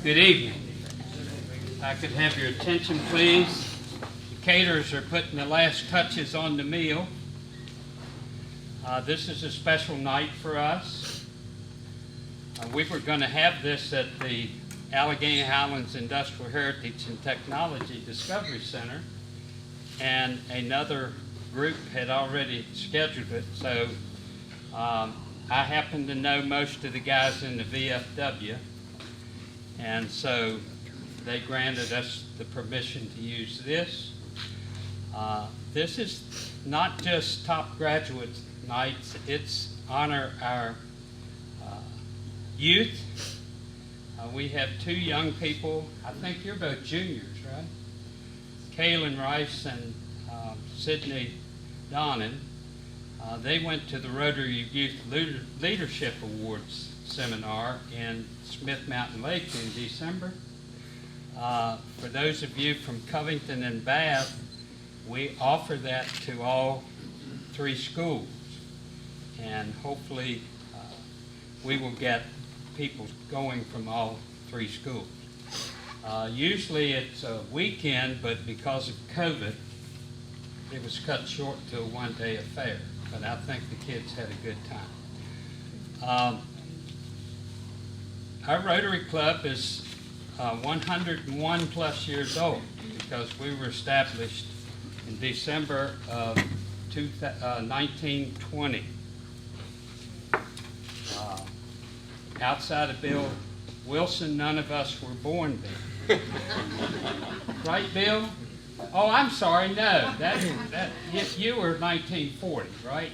Good evening. If I could have your attention, please. The caterers are putting the last touches on the meal. This is a special night for us. We were going to have this at the Alleghany Highlands Industrial Heritage and Technology Discovery Center, and another group had already scheduled it, so I happen to know most of the guys in the VFW, and so they granted us the permission to use this. This is not just top graduate nights, it's honor our youth. We have two young people. I think you're both juniors, right? Kaylin Rice and Sydney Donnan. They went to the Rotary Youth Leadership Awards seminar in Smith Mountain Lake in December. For those of you from Covington and Bath, we offer that to all three schools, and hopefully we will get people going from all three schools. Usually it's a weekend, but because of COVID, it was cut short to a one-day affair. But I think the kids had a good time. Our Rotary Club is 101 plus years old because we were established in December of 1920. Outside of Bill Wilson, none of us were born then. Right, Bill? Oh, I'm sorry, no. You were 1940, right?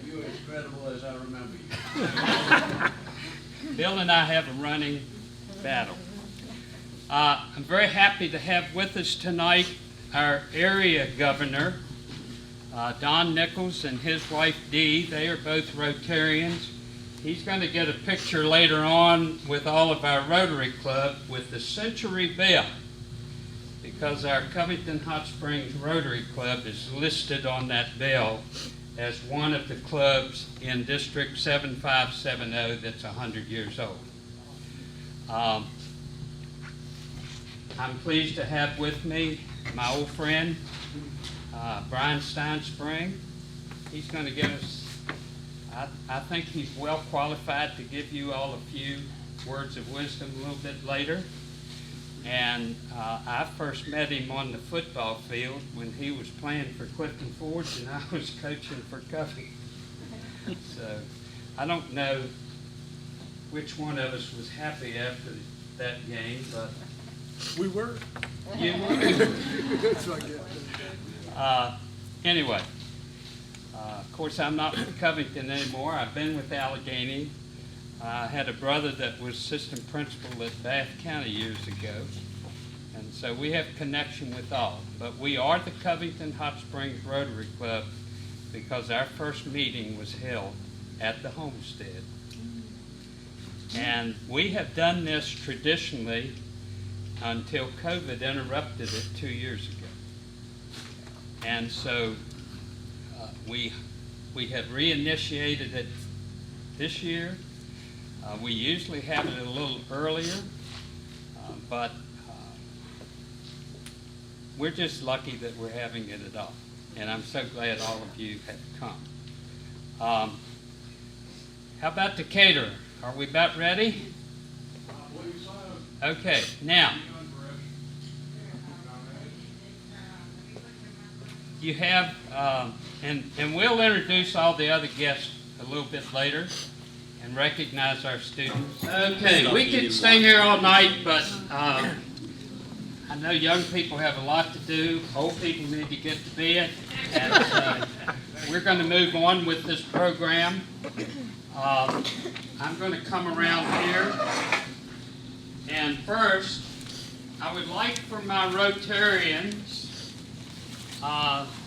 You're as credible as I remember you. Bill and I have a running battle. I'm very happy to have with us tonight our area governor, Don Nichols, and his wife Dee. They are both Rotarians. He's going to get a picture later on with all of our Rotary Club with the Century Bell, because our Covington-Hot Springs Rotary Club is listed on that bell as one of the clubs in District 7570 that's 100 years old. I'm pleased to have with me my old friend, Bryan Stinespring. He's going to give us, I think he's well qualified to give you all a few words of wisdom a little bit later. And I first met him on the football field when he was playing for Clifton Forge and I was coaching for Covington. So I don't know which one of us was happy after that game, but we were. You were. Anyway, of course I'm not with Covington anymore. I've been with Alleghany. I had a brother that was assistant principal at Bath County years ago, and so we have connection with all. But we are the Covington-Hot Springs Rotary Club because our first meeting was held at the homestead. And we have done this traditionally until COVID interrupted it 2 years ago. And so we have reinitiated it this year. We usually have it a little earlier, but we're just lucky that we're having it at all. And I'm so glad all of you have come. How about the caterer? Are we about ready? Okay, now, you have, and we'll introduce all the other guests a little bit later and recognize our students. Okay, we could stay here all night, but I know young people have a lot to do. Old people need to get to bed. And so we're going to move on with this program. I'm going to come around here. And first, I would like for my Rotarians,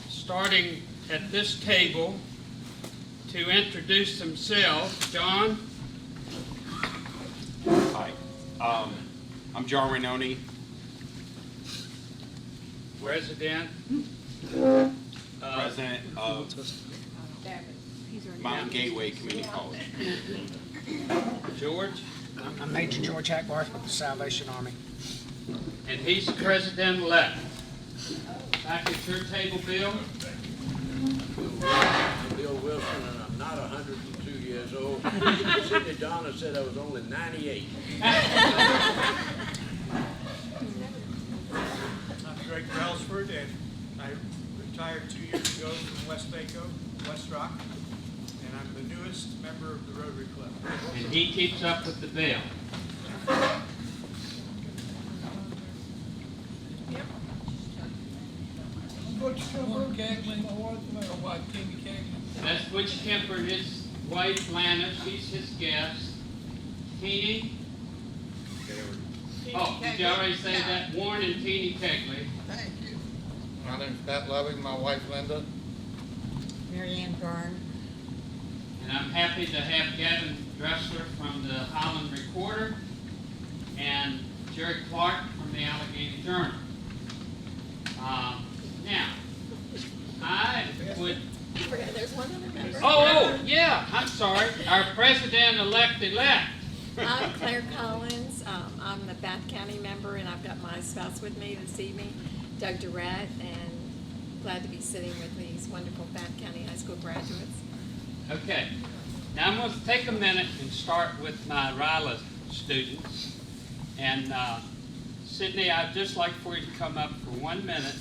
starting at this table, to introduce themselves. John? Hi, I'm John Rainoni. President? President of Mountain Gateway Community College. George? I'm Major George Hackbarth with the Salvation Army. And he's the president-elect. Back at your table, Bill. I'm Bill Wilson, and I'm not 102 years old. Sidney Donna said I was only 98. I'm Greg Brailsford, and I retired 2 years ago from West Baco, West Rock, and I'm the newest member of the Rotary Club. And he keeps up with the bill. That's Butch Kemper and his wife Lana. She's his guest. Teeny. Oh, did you already say that? Warren and Teeny Kegley. Thank you. My name's Pat Loving, my wife Linda. Mary Ann Byrne. And I'm happy to have Gavin Dressler from the Highland Recorder and Jerry Clark from the Alleghany Journal. Now, I would... I forgot there's one other member. Oh, yeah, I'm sorry. Our president-elect. I'm Claire Collins. I'm the Bath County member, and I've got my spouse with me this evening, Doug Durrett, and glad to be sitting with these wonderful Bath County High School graduates. Okay. Now I'm going to take a minute and start with my RILA students. And Sydney, I'd just like for you to come up for 1 minute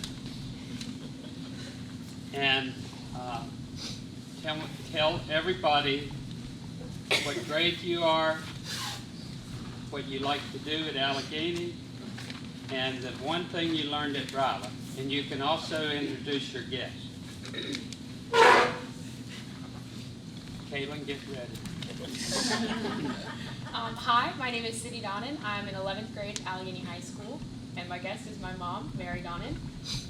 and tell everybody what grade you are, what you like to do at Alleghany, and the one thing you learned at RILA. And you can also introduce your guest. Kaylin, get ready. Hi, my name is Cindy Donnan. I'm in 11th grade at Alleghany High School, and my guest is my mom, Mary Donnan.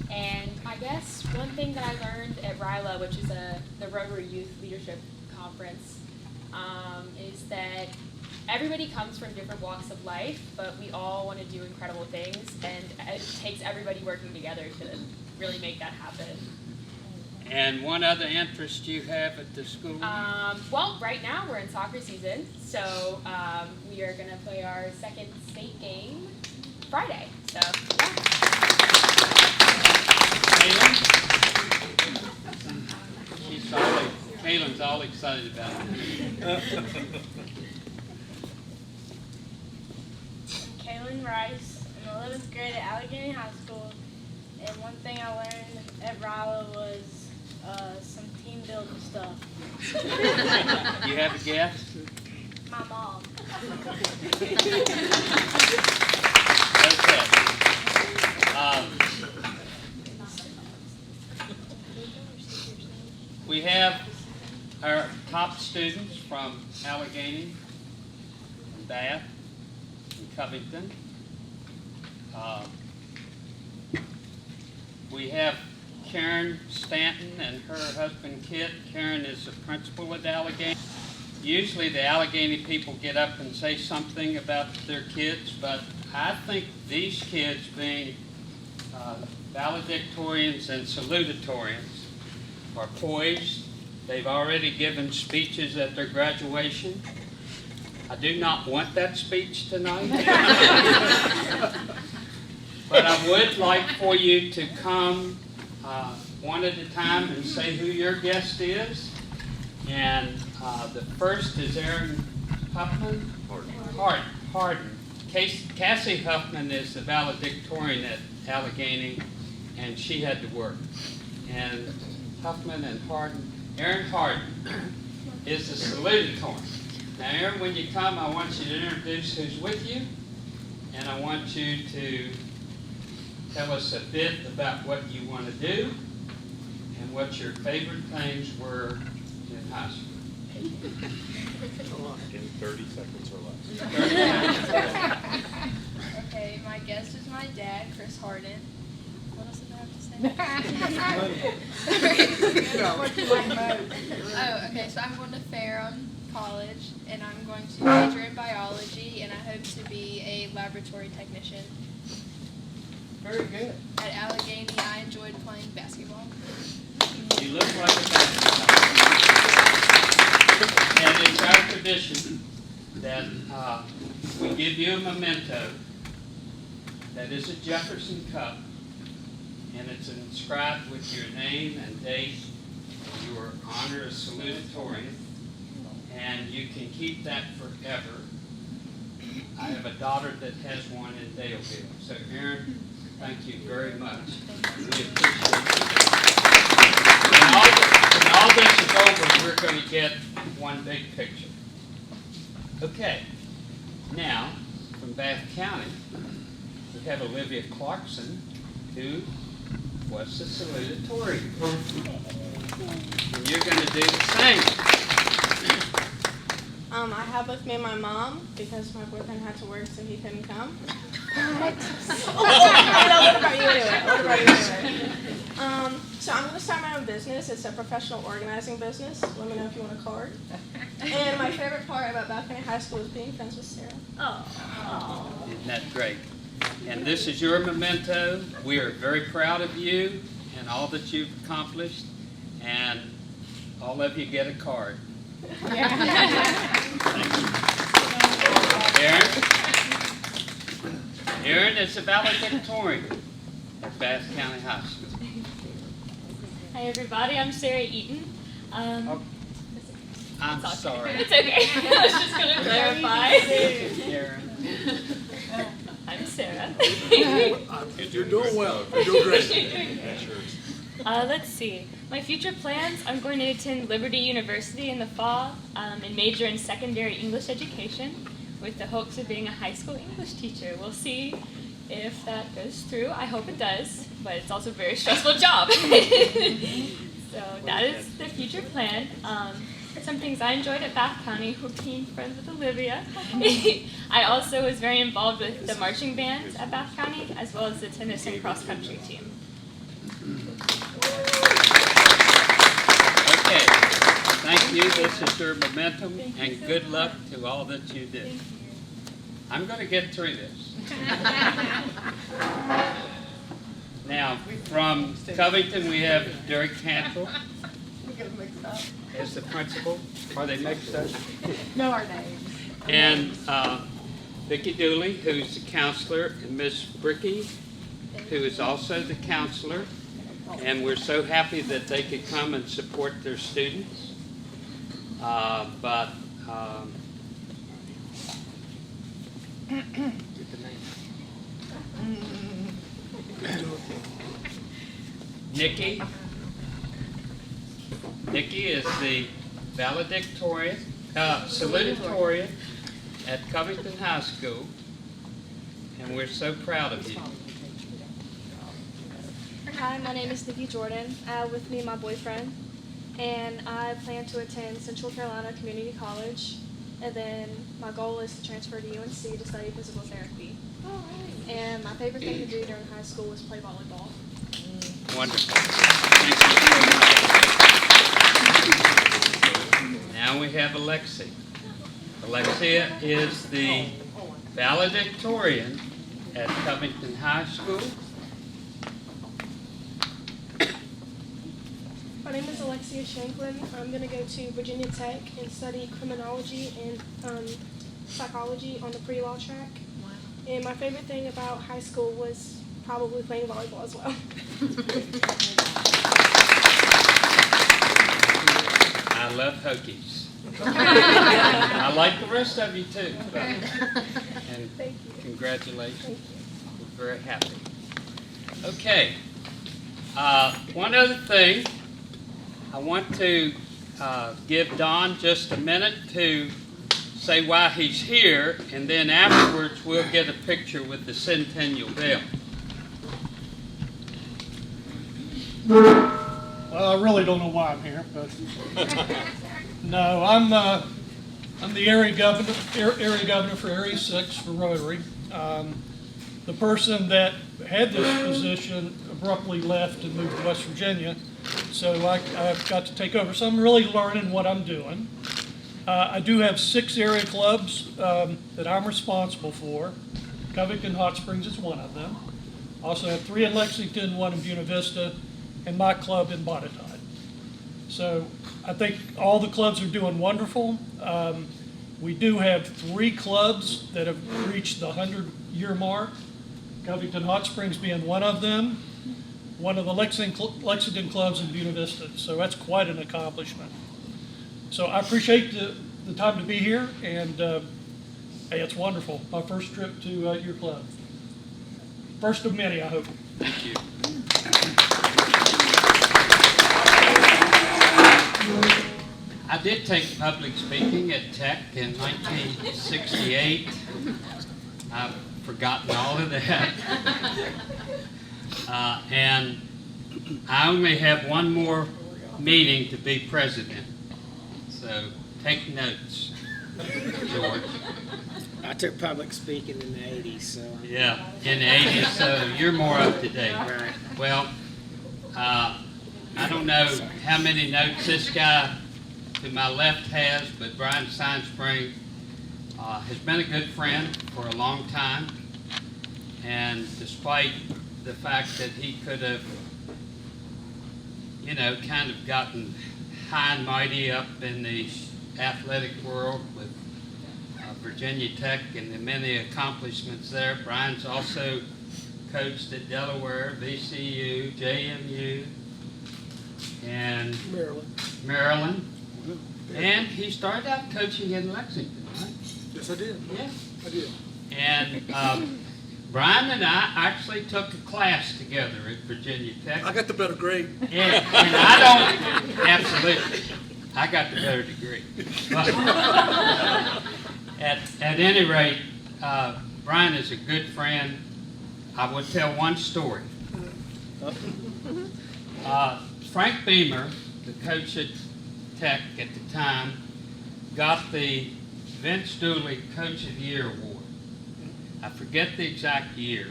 And I guess one thing that I learned at RILA, which is the Rotary Youth Leadership Conference, is that everybody comes from different walks of life, but we all want to do incredible things, and it takes everybody working together to really make that happen. And one other interest you have at the school? Well, right now we're in soccer season, so we are going to play our second state game Friday. So, yeah. Kaylin's all excited about it. Kaylin Rice, in 11th grade at Alleghany High School, and one thing I learned at RILA was some team building stuff. You have a guest? My mom. Okay. We have our top students from Alleghany, and Bath, and Covington. We have Karen Stanton and her husband Kit. Karen is the principal at Alleghany. Usually the Alleghany people get up and say something about their kids, but I think these kids, being valedictorians and salutatorians, are poised. They've already given speeches at their graduation. I do not want that speech tonight. But I would like for you to come one at a time and say who your guest is. And the first is Aaron Huffman. Harden. Cassie Huffman is the valedictorian at Alleghany, and she had to work. And Huffman and Harden. Aaron Harden is the salutatorian. Now, Aaron, when you come, I want you to introduce who's with you, and I want you to tell us a bit about what you want to do and what your favorite things were in high school. In 30 seconds or less. Okay, my guest is my dad, Chris Harden. What else did I have to say? Oh, okay, so I'm going to Ferrum College, and I'm going to major in biology, and I hope to be a laboratory technician. Very good. At Alleghany, I enjoyed playing basketball. You look like a basketball player. And it's our tradition that we give you a memento that is a Jefferson Cup, and it's inscribed with your name and date, your honor as salutatorian, and you can keep that forever. I have a daughter that has one in Daleville. So, Aaron, thank you very much. We appreciate it. When all this is over, we're going to get one big picture. Okay. Now, from Bath County, we have Olivia Clarkson, who was the salutatorian. And you're going to do the same. I have with me my mom because my boyfriend had to work, so he couldn't come. What about you anyway? So I'm going to start my own business. It's a professional organizing business. Let me know if you want a card. And my favorite part about Alleghany High School is being friends with Sarah. Oh. Isn't that great? And this is your memento. We are very proud of you and all that you've accomplished. And all of you get a card. Aaron is a valedictorian at Bath County High School. Hi everybody, I'm Sarah Eaton. I'm sorry. It's okay. I was just going to clarify. Aaron. I'm Sarah. You're doing well. You're doing great. Let's see. My future plans, I'm going to attend Liberty University in the fall and major in secondary English education with the hopes of being a high school English teacher. We'll see if that goes through. I hope it does, but it's also a very stressful job. So that is the future plan. Some things I enjoyed at Bath County were being friends with Olivia. I also was very involved with the marching bands at Bath County, as well as the tennis and cross country team. Okay, thank you. This is your momentum, and good luck to all that you do. I'm going to get through this. Now, from Covington, we have Derek Cantrell as the principal. Are they mixed up? Know our names. And Vicki Dooley, who's the counselor, and Miss Bricky, who is also the counselor. And we're so happy that they could come and support their students. Nikki is the valedictorian, salutatorian at Covington High School, and we're so proud of you. Hi, my name is Nikki Jordan. I have with me my boyfriend, and I plan to attend Central Carolina Community College, and then my goal is to transfer to UNC to study physical therapy. And my favorite thing to do during high school was play volleyball. Wonderful. Thank you so much. Now we have Alexia. Alexia is the valedictorian at Covington High School. My name is Alexia Shanklin. I'm going to go to Virginia Tech and study criminology and psychology on the pre-law track. Wow. And my favorite thing about high school was probably playing volleyball as well. I love Hokies. I like the rest of you too. And Thank you. Congratulations. Thank you. We're very happy. Okay. One other thing. I want to give Don just a minute to say why he's here, and then afterwards we'll get a picture with the Centennial Bell. Well, I really don't know why I'm here, but no, I'm the area governor for Area 6 for Rotary. The person that had this position abruptly left and moved to West Virginia, so I've got to take over. So I'm really learning what I'm doing. I do have 6 area clubs that I'm responsible for. Covington-Hot Springs is one of them. Also have 3 in Lexington, 1 in Buena Vista, and my club in Botetourt. So I think all the clubs are doing wonderful. We do have 3 clubs that have reached the 100-year mark, Covington-Hot Springs being one of them, one of the Lexington clubs in Buena Vista. So that's quite an accomplishment. So I appreciate the time to be here, and hey, it's wonderful. My first trip to your club. First of many, I hope. Thank you. I did take public speaking at Tech in 1968. I've forgotten all of that. And I only have one more meeting to be president. So take notes, George. I took public speaking in the 80s, so. Yeah, in the 80s, so you're more up to date. Right. Well, I don't know how many notes this guy to my left has, but Bryan Stinespring has been a good friend for a long time. And despite the fact that he could have, kind of gotten high and mighty up in the athletic world with Virginia Tech and the many accomplishments there. Bryan's also coached at Delaware, VCU, JMU, and Maryland. And he started out coaching in Lexington, right? Yes, I did. Yeah. I did. And Bryan and I actually took a class together at Virginia Tech. I got the better grade. And I don't, absolutely, I got the better degree. But at any rate, Bryan is a good friend. I will tell one story. Frank Beamer, the coach at Tech at the time, got the Vince Dooley Coach of the Year award. I forget the exact year,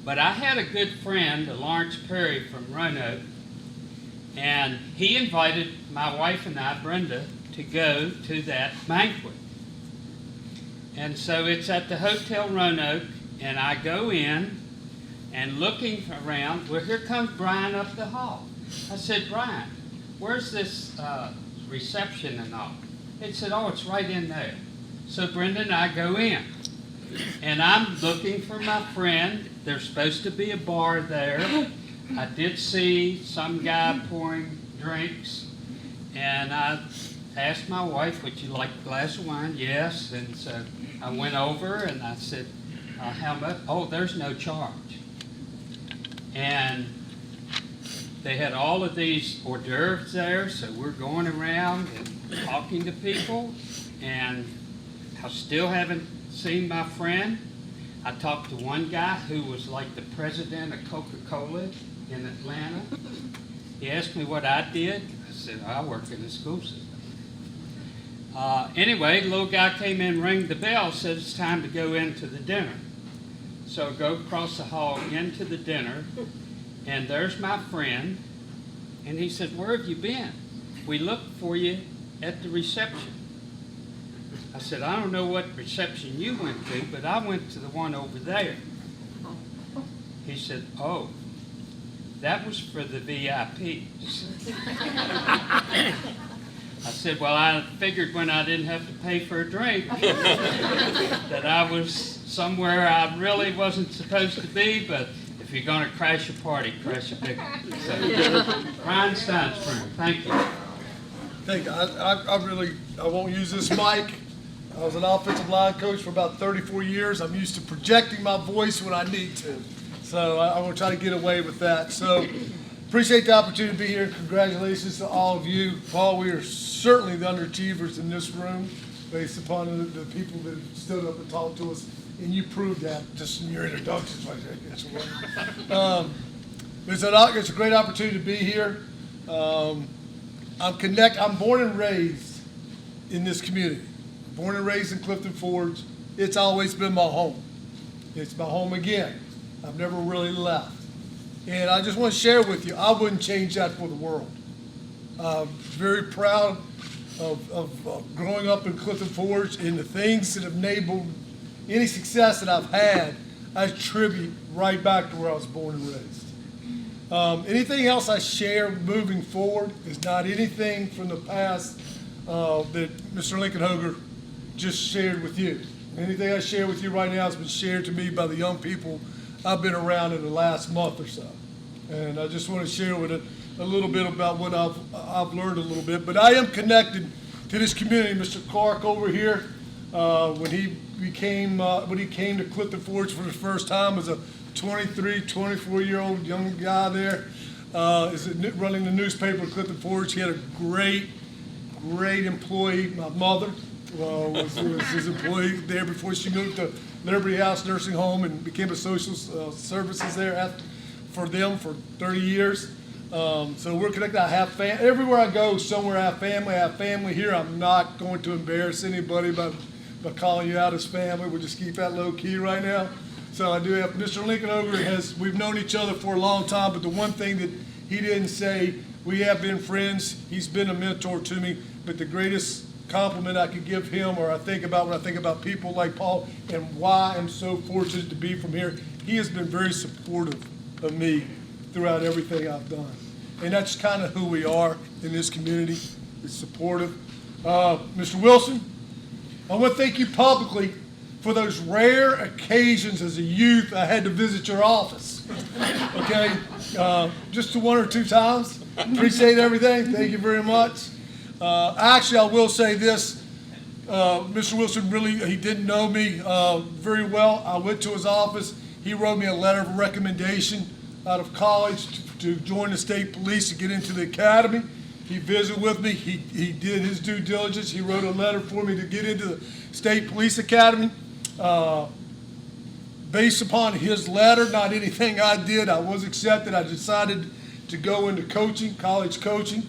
but I had a good friend, Lawrence Perry from Roanoke, and he invited my wife and I, Brenda, to go to that banquet. And so it's at the Hotel Roanoke, and I go in, and looking around, well, here comes Bryan up the hall. I said, Bryan, where's this reception and all? He said, oh, it's right in there. So Brenda and I go in, and I'm looking for my friend. There's supposed to be a bar there. I did see some guy pouring drinks, and I asked my wife, would you like a glass of wine? Yes. And so I went over and I said, how much? Oh, there's no charge. And they had all of these hors d'oeuvres there, so we're going around and talking to people, and I still haven't seen my friend. I talked to one guy who was like the president of Coca-Cola in Atlanta. He asked me what I did. I said, I work in the school system. Anyway, the little guy came in, rang the bell, said it's time to go into the dinner. So I go across the hall into the dinner, and there's my friend, and he said, where have you been? We looked for you at the reception. I said, I don't know what reception you went to, but I went to the one over there. He said, oh, that was for the VIPs. I said, well, I figured when I didn't have to pay for a drink that I was somewhere I really wasn't supposed to be, but if you're going to crash a party, crash a big one. So, Bryan Stinespring, thank you. Thank you. I won't use this mic. I was an offensive line coach for about 34 years. I'm used to projecting my voice when I need to. So I will try to get away with that. So appreciate the opportunity to be here. Congratulations to all of you. Paul, we are certainly the underachievers in this room based upon the people that stood up and talked to us. And you proved that just in your introductions. It's a great opportunity to be here. I'm born and raised in this community. Born and raised in Clifton Forge. It's always been my home. It's my home again. I've never really left. And I just want to share with you, I wouldn't change that for the world. Very proud of growing up in Clifton Forge, and the things that have enabled any success that I've had, I attribute right back to where I was born and raised. Anything else I share moving forward is not anything from the past that Mr. Lincoln Hoger just shared with you. Anything I share with you right now has been shared to me by the young people I've been around in the last month or so. And I just want to share with it a little bit about what I've learned a little bit. But I am connected to this community. Mr. Clark over here, when he came to Clifton Forge for the first time as a 23, 24-year-old young guy there, running the newspaper at Clifton Forge. He had a great employee. My mother was his employee there before she moved to Liberty House Nursing Home and became a social services there for them for 30 years. So we're connected. I have everywhere I go, somewhere I have family. I have family here. I'm not going to embarrass anybody by calling you out as family. We'll just keep that low key right now. So I do have Mr. Lincoln Ogre we've known each other for a long time, but the one thing that he didn't say, we have been friends. He's been a mentor to me, but the greatest compliment I could give him, or I think about when I think about people like Paul and why I'm so fortunate to be from here, he has been very supportive of me throughout everything I've done. And that's kind of who we are in this community. It's supportive. Mr. Wilson, I want to thank you publicly for those rare occasions as a youth I had to visit your office. Okay? Just one or two times. Appreciate everything. Thank you very much. Actually, I will say this. Mr. Wilson he didn't know me very well. I went to his office. He wrote me a letter of recommendation out of college to join the state police to get into the academy. He visited with me. He did his due diligence. He wrote a letter for me to get into the state police academy. Based upon his letter, not anything I did, I was accepted. I decided to go into coaching, college coaching.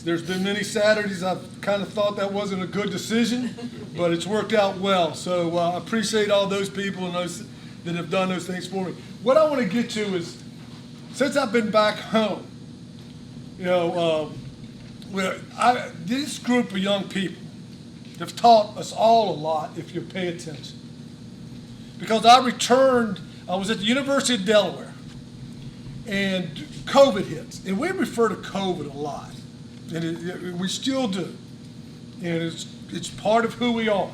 There's been many Saturdays I've kind of thought that wasn't a good decision, but it's worked out well. So I appreciate all those people and those that have done those things for me. What I want to get to is, since I've been back home, this group of young people have taught us all a lot if you pay attention. Because I was at the University of Delaware, and COVID hits. And we refer to COVID a lot, and we still do. And it's part of who we are.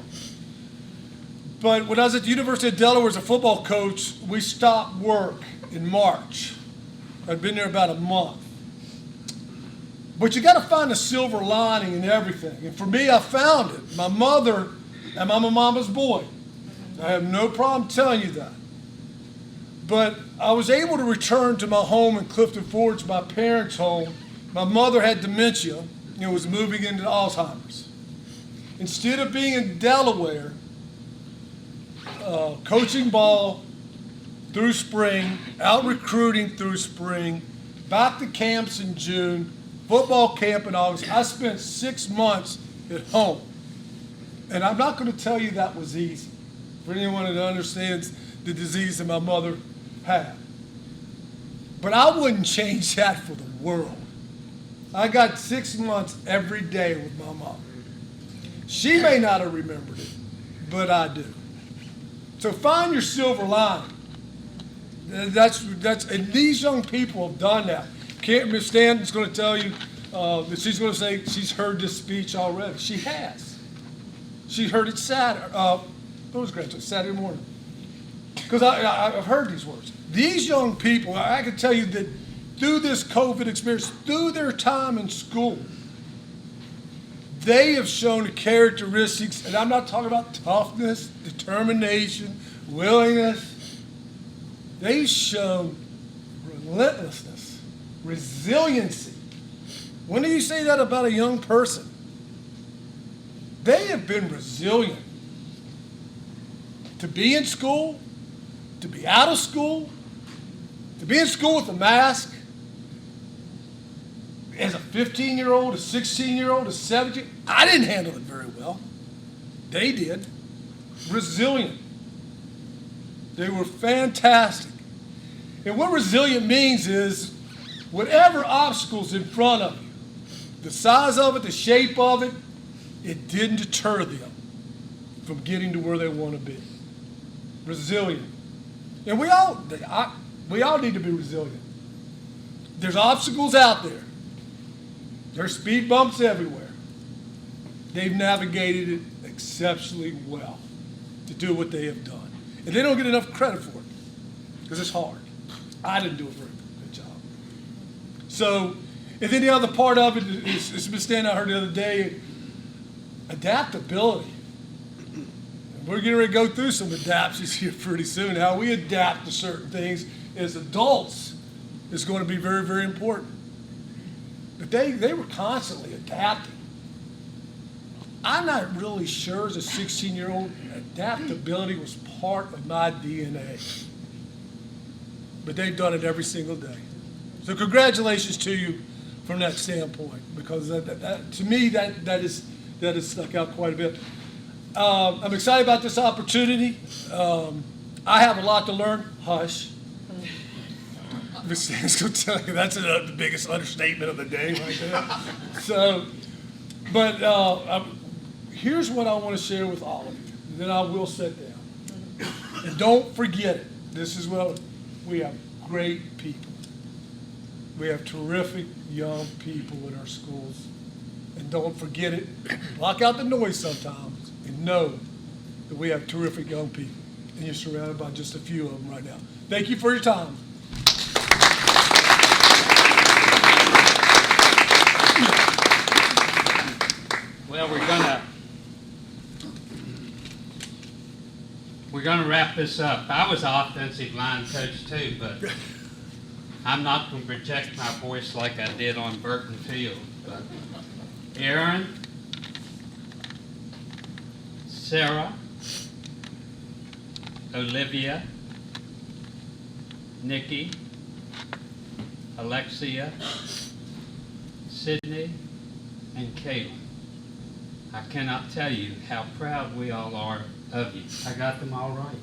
But when I was at the University of Delaware as a football coach, we stopped work in March. I'd been there about a month. But you got to find a silver lining in everything. And for me, I found it. My mother, and I'm a mama's boy. I have no problem telling you that. But I was able to return to my home in Clifton Forge, my parents' home. My mother had dementia and was moving into Alzheimer's. Instead of being in Delaware, coaching ball through spring, out recruiting through spring, back to camps in June, football camp in August, I spent 6 months at home. And I'm not going to tell you that was easy for anyone that understands the disease that my mother had. But I wouldn't change that for the world. I got 6 months every day with my mom. She may not have remembered it, but I do. So find your silver lining. And these young people have done that. Miss Stanton's going to tell you that she's going to say she's heard this speech already. She has. She heard it Saturday. Saturday morning. Because I've heard these words. These young people, I can tell you that through this COVID experience, through their time in school, they have shown the characteristics, and I'm not talking about toughness, determination, willingness. They've shown relentlessness, resiliency. When do you say that about a young person? They have been resilient. To be in school, to be out of school, to be in school with a mask, as a 15-year-old, a 16-year-old, a 17-year-old, I didn't handle it very well. They did. Resilient. They were fantastic. And what resilient means is whatever obstacle's in front of you, the size of it, the shape of it, it didn't deter them from getting to where they want to be. Resilient. And we all need to be resilient. There's obstacles out there. There's speed bumps everywhere. they've navigated it exceptionally well to do what they have done. And they don't get enough credit for it because it's hard. I didn't do a very good job. So, and then the other part of it is Ms. Stan, I heard the other day, adaptability. We're getting ready to go through some adaptations here pretty soon. How we adapt to certain things as adults is going to be very, very important. But they were constantly adapting. I'm not really sure as a 16-year-old, adaptability was part of my DNA. But they've done it every single day. So congratulations to you from that standpoint, because to me, that has stuck out quite a bit. I'm excited about this opportunity. I have a lot to learn. Hush. Ms. Stan's going to tell you that's the biggest understatement of the day right there. So, but here's what I want to share with all of you. Then I will sit down. And don't forget it. This is what we have great people. We have terrific young people in our schools. And don't forget it. Block out the noise sometimes and know that we have terrific young people. And you're surrounded by just a few of them right now. Thank you for your time. Well, we're gonna wrap this up. I was an offensive line coach too, but I'm not going to project my voice like I did on Burton Field. But Aaron, Sarah, Olivia, Nikki, Alexia, Sydney, and Caitlin. I cannot tell you how proud we all are of you. I got them all right.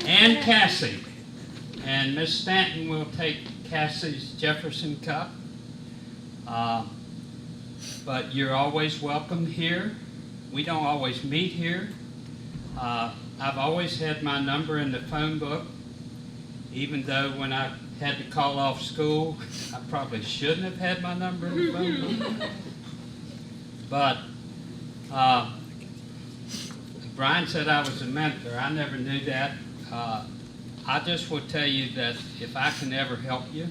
And Cassie. And Miss Stanton will take Cassie's Jefferson Cup. But you're always welcome here. We don't always meet here. I've always had my number in the phone book, even though when I had to call off school, I probably shouldn't have had my number in the phone book. But Bryan said I was a mentor. I never knew that. I just will tell you that if I can ever help you,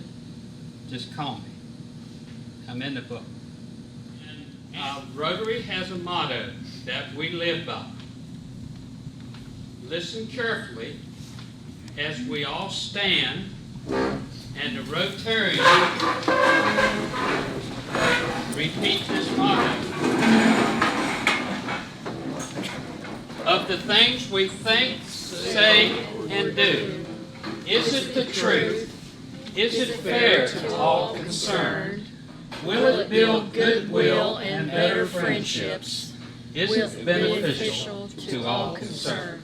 just call me. I'm in the book. And, Rotary has a motto that we live by. Listen carefully as we all stand and the Rotarians repeat this motto. Of the things we think, say, and do, is it the truth? Is it fair to all concerned? Will it build goodwill and better friendships? Is it beneficial to all concerned?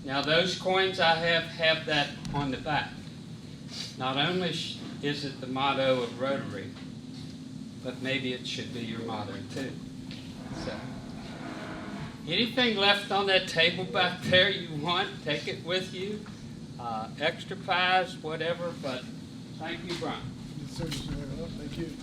Now those coins I have that on the back. Not only is it the motto of Rotary, but maybe it should be your motto too. So, anything left on that table back there you want, take it with you. Extra pies, whatever, but thank you, Bryan. Thank you.